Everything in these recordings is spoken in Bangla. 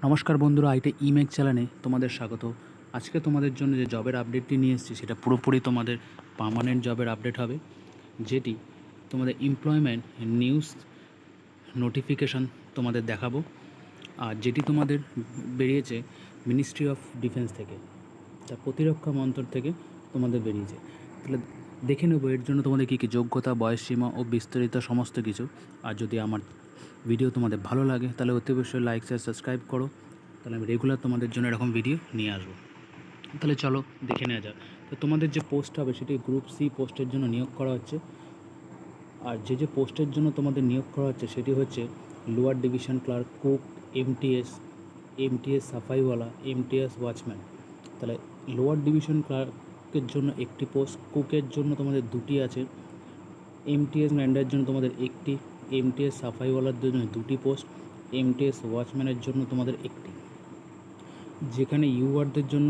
নমস্কার বন্ধুরা, আইটে ইমেক চ্যানেলে তোমাদের স্বাগত। আজকে তোমাদের জন্য যে জবের আপডেটটি নিয়ে এসেছি সেটা পুরোপুরি তোমাদের পার্মানেন্ট জবের আপডেট হবে, যেটি তোমাদের এমপ্লয়মেন্ট নিউজ নোটিফিকেশান তোমাদের দেখাবো, আর যেটি তোমাদের বেরিয়েছে মিনিস্ট্রি অফ ডিফেন্স থেকে, তা প্রতিরক্ষা মন্ত্রক থেকে তোমাদের বেরিয়েছে। তাহলে দেখে নেবো এর জন্য তোমাদের কী কী যোগ্যতা, বয়সসীমা ও বিস্তারিত সমস্ত কিছু। আর যদি আমার ভিডিও তোমাদের ভালো লাগে তাহলে অতি অবশ্যই লাইক শেয়ার সাবস্ক্রাইব করো, তাহলে আমি রেগুলার তোমাদের জন্য এরকম ভিডিও নিয়ে আসবো। তাহলে চলো দেখে নেওয়া যাক। তো তোমাদের যে পোস্ট হবে সেটি গ্রুপ সি পোস্টের জন্য নিয়োগ করা হচ্ছে। আর যে পোস্টের জন্য তোমাদের নিয়োগ করা হচ্ছে সেটি হচ্ছে lower division clerk, cook, MTS সাফাইওয়ালা, এমটিএস ওয়াচম্যান। তাহলে লোয়ার ডিভিশন ক্লার্কের জন্য একটি পোস্ট, কুকের জন্য তোমাদের দুটি আছে, এমটিএস ম্যান্ডারের জন্য তোমাদের একটি, এমটিএস সাফাইওয়ালার জন্য দুটি পোস্ট, এমটিএস ওয়াচম্যানের জন্য তোমাদের একটি। যেখানে ইউআরদের জন্য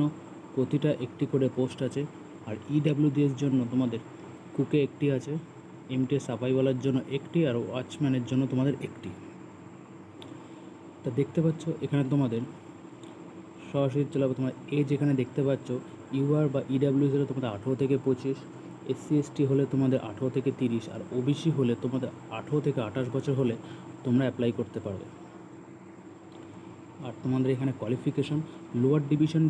প্রতিটা একটি করে পোস্ট আছে, আর ইডাব্লিউডিএস জন্য তোমাদের কুকে একটি আছে, এমটিএস সাফাইওয়ালার জন্য একটি, আর ওয়াচম্যানের জন্য তোমাদের একটি। তা দেখতে পাচ্ছ এখানে তোমাদের সরাসরি চলাবে। তোমার এজ এখানে দেখতে পাচ্ছ ইউআর বা ইডাব্লিউএস হলে তোমাদের 18 থেকে 25, এসসি এসটি হলে তোমাদের 18 থেকে 30, আর ওবিসি হলে তোমাদের 18 থেকে 28 বছর হলে তোমরা অ্যাপ্লাই করতে পারবে। আর তোমাদের এখানে কোয়ালিফিকেশন লোয়ার ডিভিশন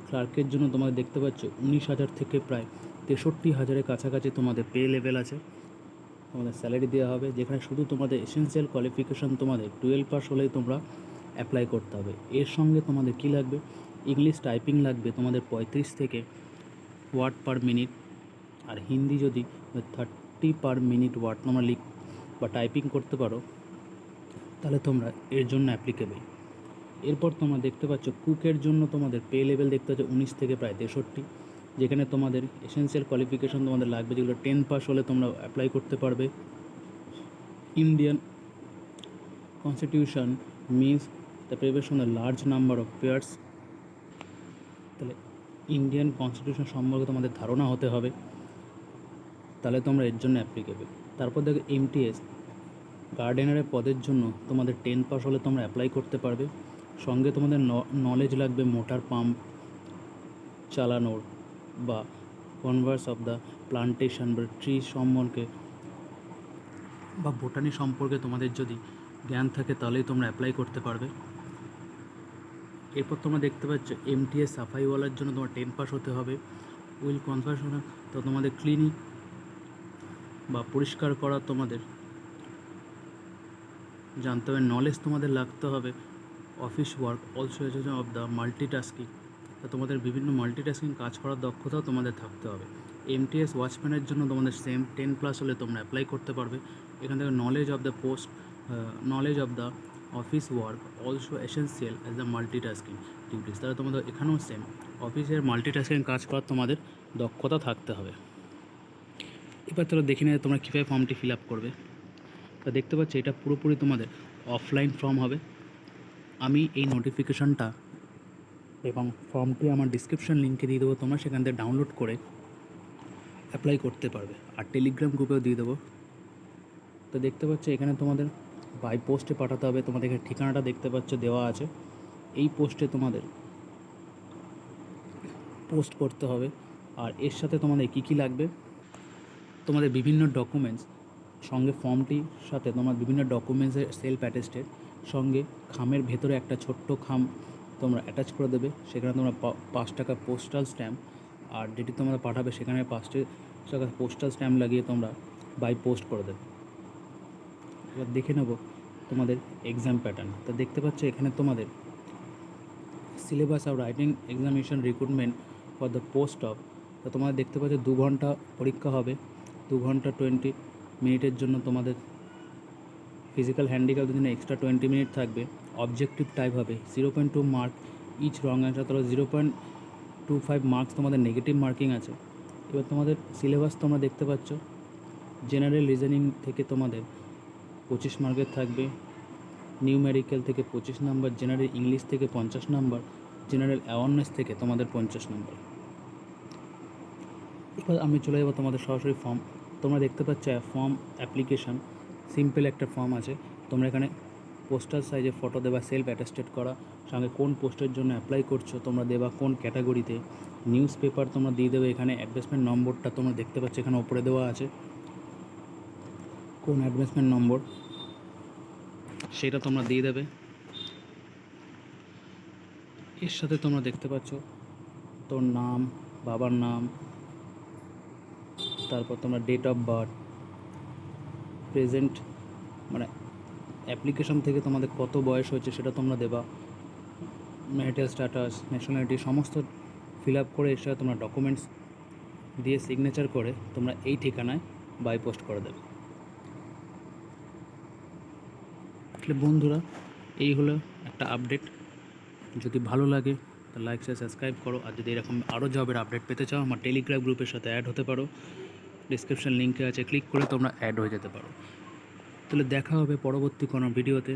ক্লার্কের জন্য তোমাদের দেখতে পাচ্ছ 19,000 থেকে প্রায় 63,000-এর কাছাকাছি তোমাদের পে লেভেল আছে, তোমাদের স্যালারি দেওয়া হবে। যেখানে শুধু তোমাদের এসেনশিয়াল কোয়ালিফিকেশন তোমাদের 12 পাস হলেই তোমরা অ্যাপ্লাই করতে হবে। এর সঙ্গে তোমাদের কী লাগবে, ইংলিশ টাইপিং লাগবে তোমাদের 35 থেকে ওয়ার্ড পার মিনিট, আর হিন্দি যদি 30 পার মিনিট ওয়ার্ড তোমরা বা টাইপিং করতে পারো তাহলে তোমরা এর জন্য অ্যাপ্লিকেবল। এরপর তোমরা দেখতে পাচ্ছ কুকের জন্য তোমাদের পে লেভেল দেখতে পাচ্ছ 19 থেকে প্রায় 63, যেখানে তোমাদের এসেনশিয়াল কোয়ালিফিকেশন তোমাদের লাগবে, যেগুলো 10 পাস হলে তোমরা অ্যাপ্লাই করতে পারবে। Indian constitution means the preparation of large number of pairs. তাহলে ইন্ডিয়ান কনস্টিটিউশন সম্পর্কে তোমাদের ধারণা হতে হবে, তাহলে তোমরা এর জন্য অ্যাপ্লিকেবল। তারপর দেখো এমটিএস গার্ডেনারের পদের জন্য তোমাদের 10 পাস হলে তোমরা অ্যাপ্লাই করতে পারবে। সঙ্গে তোমাদের নলেজ লাগবে মোটর পাম্প চালানোর, বা কনভার্স অফ দ্য প্লান্টেশন বা ট্রি সম্পর্কে বা বোটানি সম্পর্কে তোমাদের যদি জ্ঞান থাকে তাহলেই তোমরা অ্যাপ্লাই করতে পারবে। এরপর তোমরা দেখতে পাচ্ছ এমটিএস সাফাইওয়ালার জন্য তোমার 10 পাস হতে হবে। উইল কনভার্সন তো তোমাদের ক্লিনিক বা পরিষ্কার করা তোমাদের জানতে হবে। নলেজ তোমাদের লাগতে হবে অফিস ওয়ার্ক, অলসো এজেশন অফ দ্য মাল্টিটাস্কিং, তা তোমাদের বিভিন্ন মাল্টিটাস্কিং কাজ করার দক্ষতাও তোমাদের থাকতে হবে। এমটিএস ওয়াচম্যানের জন্য তোমাদের সেম 10 প্লাস হলে তোমরা অ্যাপ্লাই করতে পারবে। এখান থেকে knowledge of the post, knowledge of the office work also essential as the multitasking duties, তাহলে তোমাদের এখানেও সেম অফিসের মাল্টিটাস্কিং কাজ করার তোমাদের দক্ষতা থাকতে হবে। এবার তোমরা দেখে নিয়ে তোমরা কীভাবে ফর্মটি ফিল আপ করবে। তা দেখতে পাচ্ছি এটা পুরোপুরি তোমাদের অফলাইন ফর্ম হবে। আমি এই নোটিফিকেশানটা এবং ফর্মটি আমার ডিসক্রিপশান লিঙ্কে দিয়ে দেবো, তোমরা সেখান থেকে ডাউনলোড করে অ্যাপ্লাই করতে পারবে, আর টেলিগ্রাম গ্রুপেও দিয়ে দেবো। তো দেখতে পাচ্ছ এখানে তোমাদের বাই পোস্টে পাঠাতে হবে, তোমাদের এখানে ঠিকানাটা দেখতে পাচ্ছ দেওয়া আছে। এই পোস্টে তোমাদের পোস্ট করতে হবে। আর এর সাথে তোমাদের কী কী লাগবে, তোমাদের বিভিন্ন ডকুমেন্টস সঙ্গে, ফর্মটির সাথে তোমার বিভিন্ন ডকুমেন্টসের সেলফ অ্যাটেস্টেড, সঙ্গে খামের ভেতরে একটা ছোট্ট খাম তোমরা অ্যাটাচ করে দেবে। সেখানে তোমরা 5 টাকা পোস্টাল স্ট্যাম্প, আর যেটি তোমরা পাঠাবে সেখানে 5 টাকা পোস্টাল স্ট্যাম্প লাগিয়ে তোমরা বাই পোস্ট করে দেবে। এবার দেখে নেব তোমাদের এক্সাম প্যাটার্ন। তা দেখতে পাচ্ছ এখানে তোমাদের syllabus of writing examination recruitment for the post of, তা তোমাদের দেখতে পাচ্ছ 2 ঘন্টা পরীক্ষা হবে। 2 ঘন্টা 20 মিনিটের জন্য তোমাদের ফিজিক্যাল হ্যান্ডিক্যাপের জন্য এক্সট্রা 20 মিনিট থাকবে। অবজেক্টিভ টাইপ হবে 0.2 মার্ক ইচ রং অ্যান্সার, তাহলে 0.25 মার্কস তোমাদের নেগেটিভ মার্কিং আছে। এবার তোমাদের সিলেবাস তোমরা দেখতে পাচ্ছ জেনারেল রিজনিং থেকে তোমাদের 25 মার্কের থাকবে, নিউমেরিক্যাল থেকে 25 নাম্বার, জেনারেল ইংলিশ থেকে 50 নাম্বার, জেনারেল অ্যাওয়ারনেস থেকে তোমাদের 50 নাম্বার। এবার আমি চলে যাবো তোমাদের সরাসরি ফর্ম। তোমরা দেখতে পাচ্ছ ফর্ম অ্যাপ্লিকেশান, সিম্পল একটা ফর্ম আছে। তোমরা এখানে পোস্টার সাইজে ফটো দেবা, সেলফ অ্যাটেস্টেড করা, সঙ্গে কোন পোস্টের জন্য অ্যাপ্লাই করছো তোমরা দেবা, কোন ক্যাটাগরিতে, নিউজ পেপার তোমরা দিয়ে দেবে। এখানে অ্যাডভার্টাইজমেন্ট নম্বরটা তোমরা দেখতে পাচ্ছ এখানে ওপরে দেওয়া আছে, কোন অ্যাডভার্টাইজমেন্ট নম্বর সেটা তোমরা দিয়ে দেবে। এর সাথে তোমরা দেখতে পাচ্ছ তোর নাম, বাবার নাম, তারপর তোমরা ডেট অফ বার্থ, প্রেজেন্ট মানে অ্যাপ্লিকেশন থেকে তোমাদের কত বয়স হয়েছে সেটা তোমরা দেবা, ম্যারিটাল স্ট্যাটাস, ন্যাশনালিটি সমস্ত ফিল আপ করে এর সাথে তোমরা ডকুমেন্টস দিয়ে সিগনেচার করে তোমরা এই ঠিকানায় বাই পোস্ট করে দেবে। তাহলে বন্ধুরা এই হলো একটা আপডেট। যদি ভালো লাগে তো লাইক শেয়ার সাবস্ক্রাইব করো। আর যদি এরকম আরও জবের আপডেট পেতে চাও আমার টেলিগ্রাম গ্রুপের সাথে অ্যাড হতে পারো, ডিসক্রিপশন লিঙ্কে আছে, ক্লিক করে তোমরা অ্যাড হয়ে যেতে পারো। তাহলে দেখা হবে পরবর্তী কোনো ভিডিওতে।